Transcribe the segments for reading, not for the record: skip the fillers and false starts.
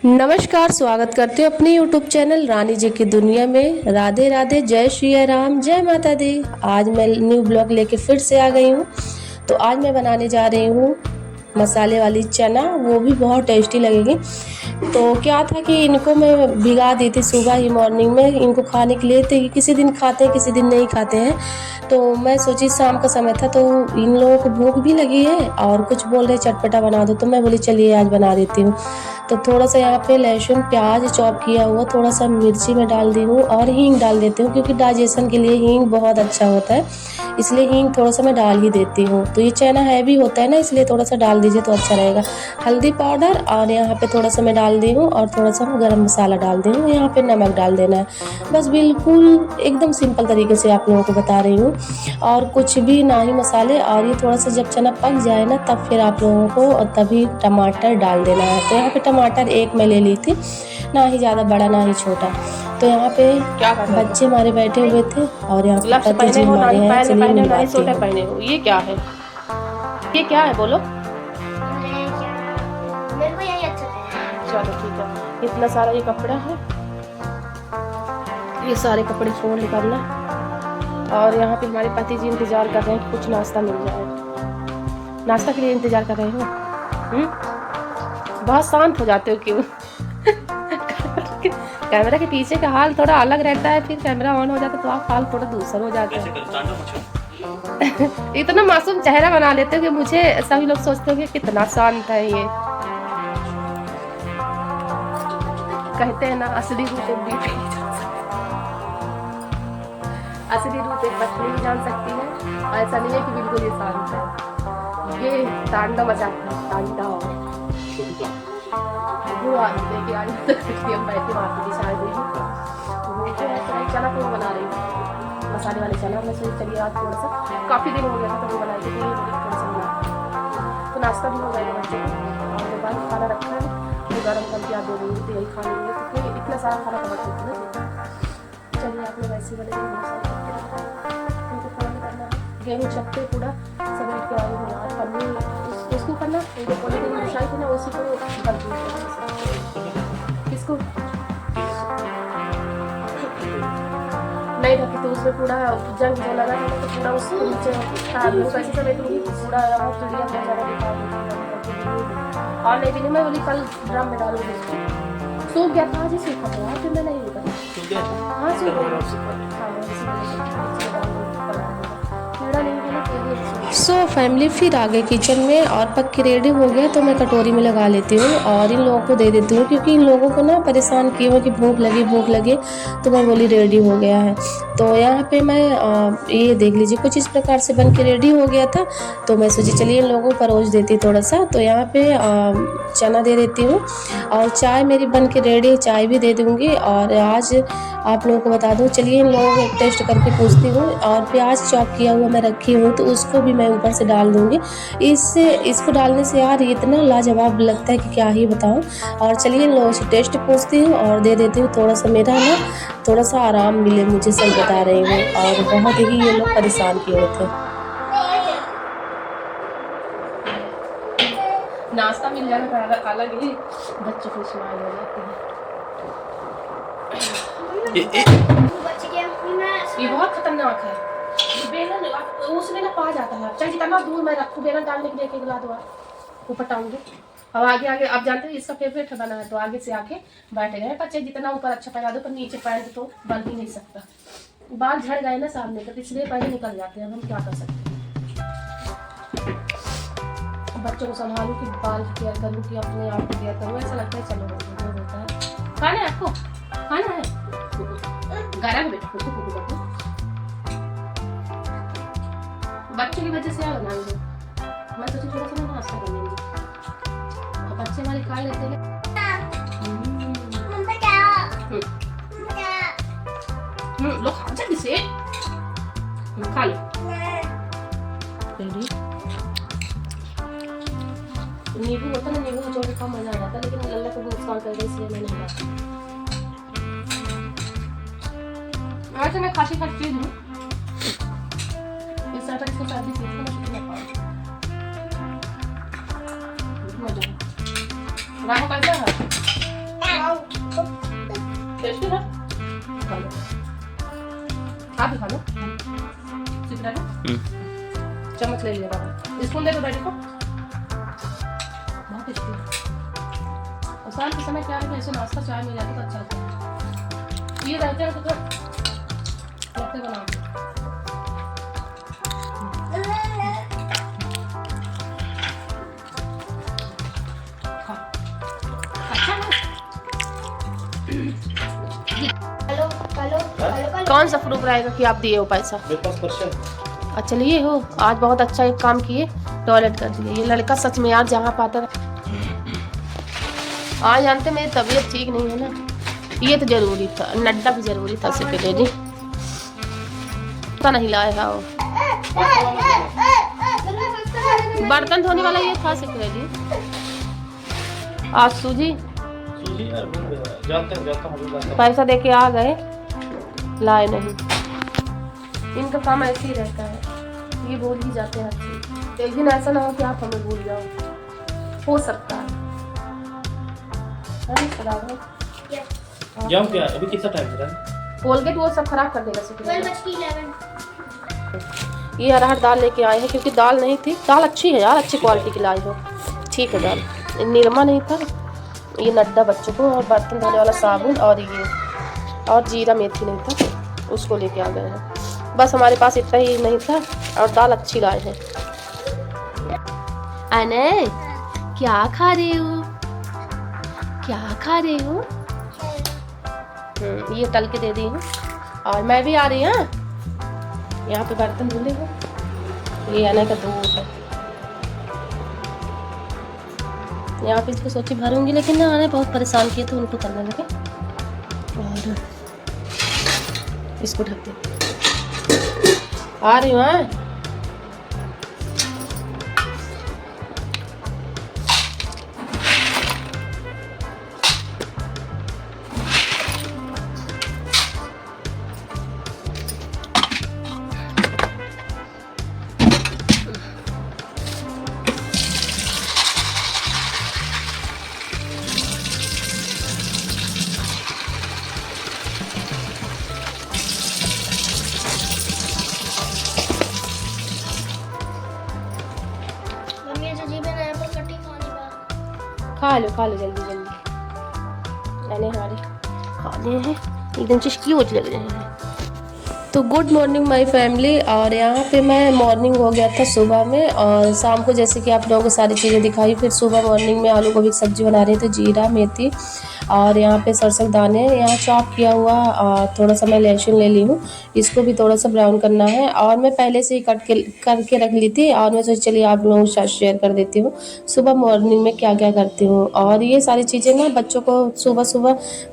नमस्कार, स्वागत करते हो अपने YouTube चैनल रानी जी की दुनिया में। राधे राधे, जय श्री राम, जय माता दी। आज मैं न्यू ब्लॉग लेके फिर से आ गई हूँ। तो आज मैं बनाने जा रही हूँ मसाले वाली चना, वो भी बहुत टेस्टी लगेगी। तो क्या था कि इनको मैं भिगा दी थी सुबह ही मॉर्निंग में, इनको खाने के लिए। तो किसी दिन खाते हैं, किसी दिन नहीं खाते हैं। तो मैं सोची शाम का समय था, तो इन लोगों को भूख भी लगी है और कुछ बोल रहे चटपटा बना दो। तो मैं बोली चलिए आज बना देती हूँ। तो थोड़ा सा यहाँ पे लहसुन प्याज चॉप किया हुआ, थोड़ा सा मिर्ची में डाल दी हूँ और हींग डाल देती हूँ, क्योंकि डाइजेशन के लिए हींग बहुत अच्छा होता है, इसलिए हींग थोड़ा सा मैं डाल ही देती हूँ। तो ये चना हैवी होता है ना, इसलिए थोड़ा सा डाल दीजिए तो अच्छा रहेगा। हल्दी पाउडर और यहाँ पे थोड़ा सा मैं डाल दी हूँ, और थोड़ा सा गरम मसाला डाल दी हूँ। यहाँ पे नमक डाल देना है, बस बिल्कुल एकदम सिंपल तरीके से आप लोगों को बता रही हूँ। और कुछ भी ना ही मसाले। और ये थोड़ा सा जब चना पक जाए ना, तब फिर आप लोगों को तभी टमाटर डाल देना है। तो यहाँ पे टमाटर एक मैं ले ली थी, ना ही ज़्यादा बड़ा ना ही छोटा। तो यहाँ पे बच्चे हमारे बैठे हुए थे और यहाँ पे पति जी हमारे हैं। चलिए मिलवाती हूँ। पहने हो ये क्या है? ये क्या है बोलो? मेरे को यही अच्छा लगता चलो ठीक है। इतना सारा ये कपड़ा है, ये सारे कपड़े फोल्ड करना। और यहाँ पे हमारे पति जी इंतजार कर रहे हैं कि कुछ नाश्ता मिल जाए। नाश्ता के लिए इंतजार कर रहे हो? बहुत शांत हो जाते हो क्यों? कैमरा के पीछे का हाल थोड़ा अलग रहता है, फिर कैमरा ऑन हो जाता है तो आप हाल थोड़ा दूसरा हो जाता है। इतना मासूम चेहरा बना लेते हो कि मुझे सभी लोग सोचते हो कि कितना शांत है ये। कहते हैं ना, असली रूप एक बीवी नहीं जान सकती, असली रूप एक पत्नी भी जान सकती है। ऐसा नहीं है कि बिल्कुल ये शांत है, ये तांडव मचाता है, तांडव। लेके आज हम बैठे मार्केट की शायद चना तो बना रही हूँ, मसाले वाले चना। मैं सोच चलिए आज थोड़ा सा, काफ़ी दिन हो गया था तो वो बनाई थी, थोड़ा सा बना। तो नाश्ता भी हो गया बच्चे को, और के बाद खाना रखा है तो गर्म करके आप दे देंगे तो यही खा लेंगे। तो फिर इतना सारा खाना कमा सकते हैं। चलिए आप लोग ऐसे बने उनको फोन करना है। गेहूँ चक्के पूरा समेट के आए हैं यार, पन्नी उसको करना, उनको बोले दिन मिशाई थी ना, उसी को किसको नहीं रखी तो उसमें पूरा जंग जो लगा था तो पूरा उसको नीचे कैसे समेटूंगी, पूरा चिड़िया वगैरह दिखा दूँगी। और नहीं भी मैं बोली कल ड्रम में डालूंगी उसको। सूख गया था, आज ही सूखा था, फिर मैं नहीं निकला। हाँ सूख सो फैमिली फिर आ गए किचन में और पक के रेडी हो गया। तो मैं कटोरी में लगा लेती हूँ और इन लोगों को दे देती हूँ, क्योंकि इन लोगों को ना परेशान किए हुए कि भूख लगी। तो मैं बोली रेडी हो गया है। तो यहाँ पे मैं ये देख लीजिए कुछ इस प्रकार से बन के रेडी हो गया था। तो मैं सोची चलिए इन लोगों को परोस देती थोड़ा सा। तो यहाँ पे चना दे देती हूँ और चाय मेरी बन के रेडी, चाय भी दे दूँगी। और आज आप लोगों को बता दूँ, चलिए इन लोगों को टेस्ट करके पूछती हूँ। और प्याज चॉप किया हुआ मैं रखी हूँ, तो उसको भी मैं ऊपर से डाल दूँगी। इसको डालने से यार इतना लाजवाब लगता है कि क्या ही बताऊँ। और चलिए इन लोगों से टेस्ट पूछती हूँ और दे देती हूँ। थोड़ा सा मेरा ना थोड़ा सा आराम मिले मुझे, सब बता रही हूँ। और बहुत ही ये लोग परेशान किए हुए थे। नाश्ता मिल जाएगा अलग ही बच्चों को स्माइल हो जाती है। ये बहुत खतरनाक है बेलन, उसमें ना पा जाता है। चाहे जितना दूर मैं रखूँ बेलन डालने के लिए, एक गिला दो वो पटाऊंगी। अब आगे आप जानते हैं इसका फेवरेट बना है, तो आगे से आके बैठ गए बच्चे। जितना ऊपर अच्छा पहना दो, पर नीचे पैंट तो बन ही नहीं सकता। बाल झड़ गए ना सामने का, इसलिए पहले निकल जाते हैं। हम क्या कर सकते हैं, बच्चों को संभालूं कि बाल केयर करूँ कि अपने आप को केयर करूँ। ऐसा लगता है चलो जो होता है। खाना है आपको, खाना है गरम बेटा। बच्चों की वजह से क्या बनाएंगे, मैं सोची थोड़ा सा नाश्ता कर लेंगे, बच्चे हमारे खा लेते हैं। लो खा जल्दी से, खा लो। नींबू होता ना, नींबू निचोड़ के कम मजा आ जाता, लेकिन अल्लाह को नुकसान कर दे इसलिए मैं नहीं खाता। वैसे मैं खाती चीज हूँ, इस तरह इसको सर्दी चीज को मैं मजा। राहु कैसा है? चम्मच ले लिया बाबा, स्पून दे दो डैडी को। बहुत टेस्टी और शाम के समय क्या है कि ऐसे नाश्ता चाय मिल जाता तो अच्छा लगता है। ये रहते हैं तो लगते बनाओ। हेलो हेलो हेलो कौन सा फ्रूट रहेगा कि आप दिए हो पैसा? मेरे पास पर्सन अच्छा लिए हो, आज बहुत अच्छा एक काम किए, टॉयलेट कर दिए। ये लड़का सच में यार जहाँ पाता था। आज जानते मेरी तबीयत ठीक नहीं है ना, ये तो जरूरी था, नड्डा भी जरूरी था सिर्फ तो नहीं लाया है वो। बर्तन धोने वाला ये था सिर्फ आज सूजी जाता हूँ पैसा दे के आ गए, लाए नहीं। इनका काम ऐसे ही रहता है, ये भूल ही जाते हैं हर चीज। एक दिन ऐसा ना हो कि आप हमें भूल जाओ, हो सकता है बराबर। जाऊँ क्या? अभी कितना टाइम है? कोलगेट वो सब खराब कर देगा सिर्फ। 12:11 ये अरहर दाल लेके आए हैं क्योंकि दाल नहीं थी। दाल अच्छी है यार, अच्छी क्वालिटी की लाई हो, ठीक है दाल। निरमा नहीं था, ये नड्डा बच्चों को, और बर्तन धोने वाला साबुन, और ये और जीरा मेथी नहीं था, उसको लेके आ गए हैं। बस हमारे पास इतना ही नहीं था, और दाल अच्छी लाए हैं। अने क्या खा रहे हो? क्या खा रहे हो? ये तल के दे दी हूँ, और मैं भी आ रही हूँ। यहाँ पे बर्तन धुले हो, ये आने का दूध है। यहाँ पे इसको सोची भरूंगी, लेकिन ना आने बहुत परेशान किए तो उनको करने लगे, और इसको ढक दे। आ रही हूँ। मम्मी से जी बनाया पर कटी खानी बा। खा लो जल्दी जल्दी। मैंने हमारे खाने हैं, एकदम चिश्की हो लग रहे हैं। तो गुड मॉर्निंग माय फैमिली। और यहाँ पे मैं मॉर्निंग हो गया था सुबह में, और शाम को जैसे कि आप लोगों को सारी चीज़ें दिखाई। फिर सुबह मॉर्निंग में आलू गोभी की सब्ज़ी बना रही थी, जीरा मेथी और यहाँ पे सरसों के दाने, यहाँ चॉप किया हुआ, और थोड़ा सा मैं लहसुन ले ली हूँ, इसको भी थोड़ा सा ब्राउन करना है। और मैं पहले से ही करके रख ली थी, और मैं सोची चलिए आप लोगों के साथ शेयर कर देती हूँ सुबह मॉर्निंग में क्या क्या करती हूँ। और ये सारी चीज़ें ना बच्चों को सुबह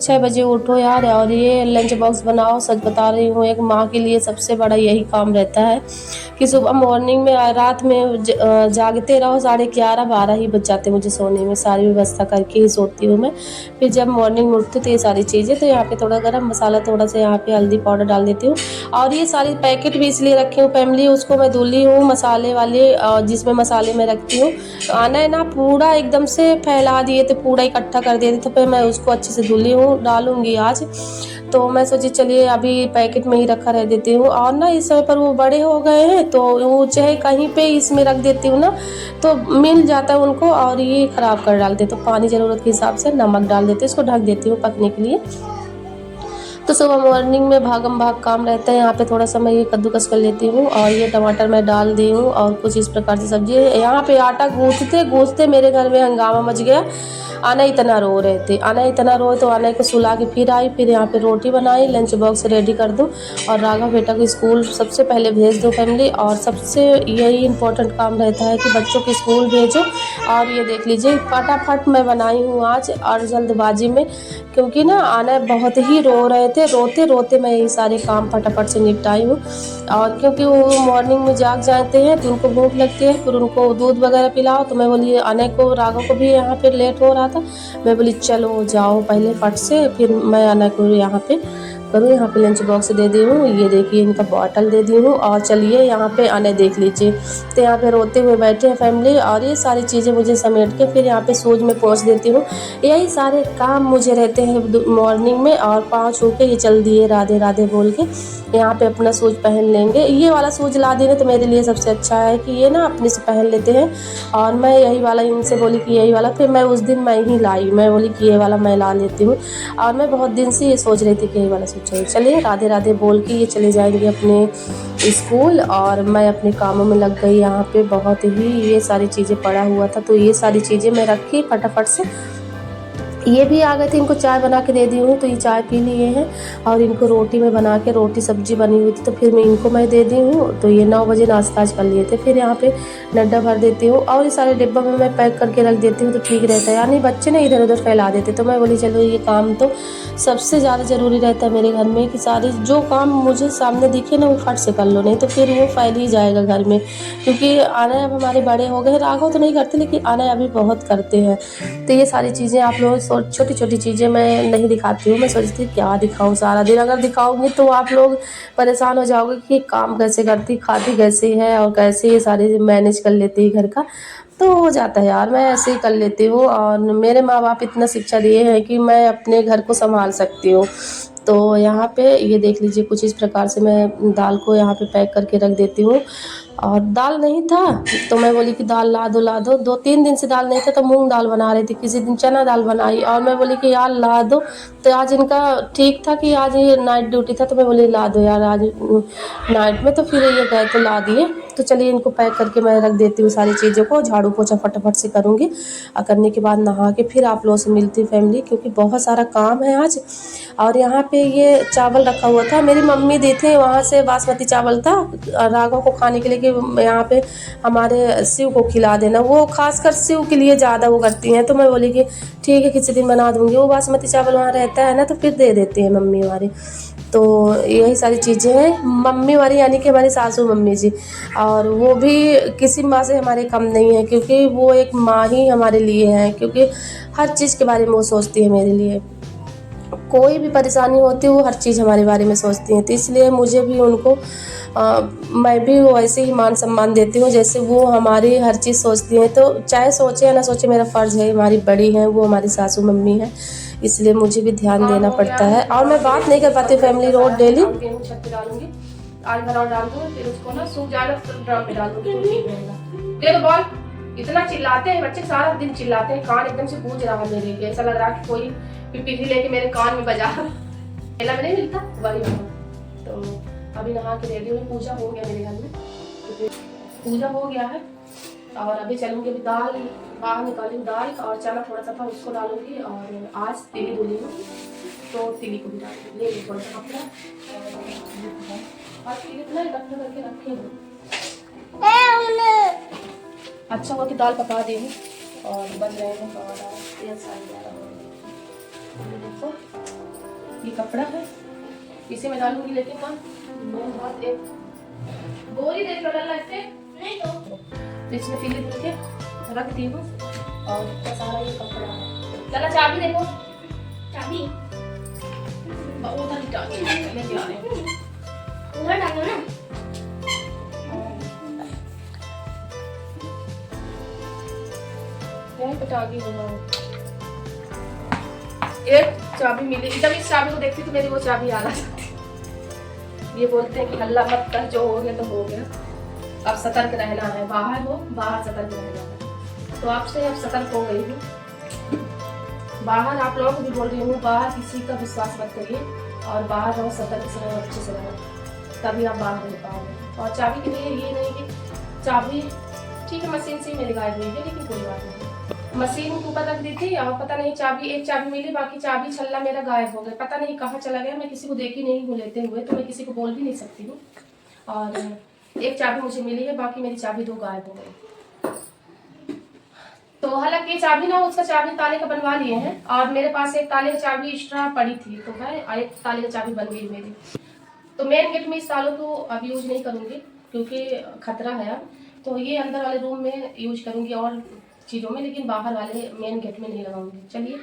6 बजे उठो यार, और ये लंच बॉक्स बनाओ। सच बता रही हूँ, एक माँ के लिए सबसे बड़ा यही काम रहता है कि सुबह मॉर्निंग में, रात में जागते रहो। 11:30-12 ही बज जाते मुझे सोने में, सारी व्यवस्था करके ही सोती हूँ मैं। फिर जब मॉर्निंग में उठती तो ये सारी चीज़ें, तो यहाँ पे थोड़ा गरम मसाला, थोड़ा सा यहाँ पे हल्दी पाउडर डाल देती हूँ। और ये सारे पैकेट भी इसलिए रखी हूँ फैमिली, उसको मैं धुली हूँ मसाले वाले, जिसमें मसाले मैं रखती हूँ। आना है ना पूरा एकदम से फैला दिए थे, पूरा इकट्ठा कर दिए थे, तो फिर मैं उसको अच्छे से धुली हूँ, डालूँगी आज। तो मैं सोची चलिए अभी पैकेट में ही रखा रह देती हूँ। और ना इस समय पर वो बड़े हो गए हैं, तो वो चाहे कहीं पे इसमें रख देती हूँ ना तो मिल जाता है उनको, और ये ख़राब कर डालते। तो पानी ज़रूरत के हिसाब से नमक डाल देते, इसको ढक देती हूँ पकने के लिए। तो सुबह मॉर्निंग में भागम भाग काम रहता है। यहाँ पे थोड़ा सा मैं ये कद्दूकस कर लेती हूँ, और ये टमाटर मैं डाल दी हूँ, और कुछ इस प्रकार की सब्जी। यहाँ पे आटा गूँथते मेरे घर में हंगामा मच गया। आना इतना रो रहे थे, आना इतना रोए, तो आना को सुला के फिर आई। फिर यहाँ पे रोटी बनाई, लंच बॉक्स रेडी कर दूँ, और राघव बेटा को स्कूल सबसे पहले भेज दूँ फैमिली। और सबसे यही इम्पोर्टेंट काम रहता है कि बच्चों को स्कूल भेजो। और ये देख लीजिए फटाफट मैं बनाई हूँ आज, और जल्दबाजी में, क्योंकि ना आना बहुत ही रो रहे थे। रोते रोते मैं ये सारे काम फटाफट से निपटाई हूँ। और क्योंकि वो मॉर्निंग में जाग जाते हैं तो उनको भूख लगती है, फिर उनको दूध वगैरह पिलाओ। तो मैं बोली आने को, राघव को भी यहाँ पे लेट हो रहा था, मैं बोली चलो जाओ पहले फट से, फिर मैं आना को यहाँ पे करूँ। यहाँ पे लंच बॉक्स दे दी हूँ, ये देखिए इनका बॉटल दे दी हूँ। और चलिए यहाँ पे आने देख लीजिए, तो यहाँ पे रोते हुए बैठे हैं फैमिली। और ये सारी चीज़ें मुझे समेट के फिर यहाँ पे शूज़ में पहुँच देती हूँ। यही सारे काम मुझे रहते हैं मॉर्निंग में। और पाँव छू के ये चल दिए राधे राधे बोल के यहाँ पे अपना शूज़ पहन लेंगे। ये वाला शूज़ ला देने तो मेरे लिए सबसे अच्छा है कि ये ना अपने से पहन लेते हैं। और मैं यही वाला इनसे बोली कि यही वाला, फिर मैं उस दिन मैं ही लाई, मैं बोली कि ये वाला मैं ला लेती हूँ। और मैं बहुत दिन से ये सोच रही थी कि यही वाला शूज़ चाहिए। चलिए राधे राधे बोल के ये चले जाएंगे अपने स्कूल। और मैं अपने कामों में लग गई। यहाँ पे बहुत ही ये सारी चीज़ें पड़ा हुआ था, तो ये सारी चीज़ें मैं रखी फटाफट से। ये भी आ गए थे, इनको चाय बना के दे दी हूँ, तो ये चाय पी लिए हैं। और इनको रोटी में बना के, रोटी सब्जी बनी हुई थी तो फिर मैं इनको मैं दे दी हूँ। तो ये 9 बजे नाश्ता आज कर लिए थे। फिर यहाँ पे नड्डा भर देती हूँ और ये सारे डिब्बा में मैं पैक करके रख देती हूँ, तो ठीक रहता है। यानी बच्चे ना इधर उधर फैला देते, तो मैं बोली चलो ये काम तो सबसे ज़्यादा ज़रूरी रहता है मेरे घर में कि सारे जो काम मुझे सामने दिखे ना वो फट से कर लो, नहीं तो फिर वो फैल ही जाएगा घर में। क्योंकि आना अब हमारे बड़े हो गए, राघव तो नहीं करते लेकिन आना अभी बहुत करते हैं। तो ये सारी चीज़ें आप लोग छोटी छोटी चीज़ें मैं नहीं दिखाती हूँ। मैं सोचती क्या दिखाऊँ सारा दिन, अगर दिखाऊंगी तो आप लोग परेशान हो जाओगे कि काम कैसे करती, खाती कैसे है और कैसे ये सारे मैनेज कर लेती है घर का। तो हो जाता है यार, मैं ऐसे ही कर लेती हूँ। और मेरे माँ बाप इतना शिक्षा दिए हैं कि मैं अपने घर को संभाल सकती हूँ। तो यहाँ पे ये देख लीजिए कुछ इस प्रकार से मैं दाल को यहाँ पे पैक करके रख देती हूँ। और दाल नहीं था तो मैं बोली कि दाल ला दो। 2-3 दिन से दाल नहीं था तो मूंग दाल बना रही थी, किसी दिन चना दाल बनाई। और मैं बोली कि यार ला दो, तो आज इनका ठीक था कि आज ये नाइट ड्यूटी था, तो मैं बोली ला दो यार आज नाइट में। तो फिर ये गए तो ला दिए। तो चलिए इनको पैक करके मैं रख देती हूँ सारी चीज़ों को। झाड़ू पोछा फटाफट से करूँगी और करने के बाद नहा के फिर आप लोगों से मिलती हूँ फैमिली, क्योंकि बहुत सारा काम है आज। और यहाँ पे ये चावल रखा हुआ था, मेरी मम्मी दी थी, वहाँ से बासमती चावल था राघव को खाने के लिए कि यहाँ पे हमारे शिव को खिला देना। वो खासकर शिव के लिए ज़्यादा वो करती हैं, तो मैं बोली कि ठीक है किसी दिन बना दूँगी। वो बासमती चावल वहाँ रहता है ना, तो फिर दे देते हैं मम्मी हमारी। तो यही सारी चीज़ें हैं मम्मी हमारी, यानी कि हमारी सासू मम्मी जी। और वो भी किसी माँ से हमारे कम नहीं है, क्योंकि वो एक माँ ही हमारे लिए हैं। क्योंकि हर चीज़ के बारे में वो सोचती है मेरे लिए, कोई भी परेशानी होती है वो हर चीज़ हमारे बारे में सोचती हैं। तो इसलिए मुझे भी उनको मैं भी वैसे ही मान सम्मान देती हूँ जैसे वो हमारी हर चीज़ सोचती हैं। तो चाहे सोचे या ना सोचे मेरा फ़र्ज़ है, हमारी बड़ी हैं वो, हमारी सासू मम्मी हैं, इसलिए मुझे भी ध्यान देना पड़ता है। और मैं बात नहीं कर पाती फैमिली रोड डेली। गेहूँ छत पे डालूंगी, आज भरा डाल दूँ, फिर उसको ना सूख जाएगा तो ड्रम में डाल दूँगी, तो ठीक रहेगा। दे दो बॉल। इतना चिल्लाते हैं बच्चे, सारा दिन चिल्लाते हैं, कान एकदम से गूंज रहा है मेरे, ऐसा लग रहा है कि कोई पिपीली लेके मेरे कान में बजा। मेला में नहीं मिलता वही होगा। तो अभी नहा के रेडी हुई, पूजा हो गया मेरे घर में, तो पूजा हो गया है। और अभी चलूँगी, अभी दाल बाहर निकाली, दाल और चना थोड़ा सा था उसको डालूंगी। और आज तिली धुली हूँ तो तिली को भी डालूंगी। ले थोड़ा सा कपड़ा और तिली इतना इकट्ठा करके रखे हूँ। अच्छा हुआ कि दाल पका दी हूँ और बन रहे हैं। और तेल सारी देखो ये कपड़ा है, इसी में डालूंगी। लेकिन ना मेन बात, एक बोरी देख लो डल लगते नहीं तो इसमें तिली धुल के रख दी हूँ। और सारा ये कपड़ा है। चला चाबी देखो, चाबी उधर ही डाल लेके आ रहे हैं, उधर डालो ना। यहीं पे टांगी हूँ। एक चाबी मिली, जब इस चाबी को देखती तो मेरी वो चाबी आ जाती। ये बोलते हैं कि हल्ला मत कर, जो हो गया तो हो गया, अब सतर्क रहना है। बाहर हो, बाहर सतर्क रहना है। तो आपसे अब सतर्क हो गई हूँ। बाहर आप लोगों को भी बोल रही हूँ, बाहर किसी का विश्वास मत करिए और बाहर रहो, सतर्क से रहो, अच्छे से रहो, तभी आप बाहर रह पाओगे। और चाबी के लिए ये नहीं कि चाबी ठीक है मशीन से ही मेरी गायब हुई है, लेकिन कोई बात नहीं, मशीन के ऊपर रख दी थी और पता नहीं चाबी, एक चाबी मिली, बाकी चाबी छल्ला मेरा गायब हो गया, पता नहीं कहाँ चला गया। मैं किसी को देखी नहीं हूँ लेते हुए, तो मैं किसी को बोल भी नहीं सकती हूँ। और एक चाबी मुझे मिली है, बाकी मेरी चाबी 2 गायब हो गई। तो हालांकि ये चाबी ना, उसका चाबी ताले का बनवा लिए हैं और मेरे पास एक ताले की चाबी एक्स्ट्रा पड़ी थी, तो है एक ताले की चाबी बन गई मेरी। तो मेन गेट में इस तालों को अब यूज नहीं करूँगी क्योंकि खतरा है अब। तो ये अंदर वाले रूम में यूज करूँगी और चीज़ों में, लेकिन बाहर वाले मेन गेट में नहीं लगाऊंगी। चलिए।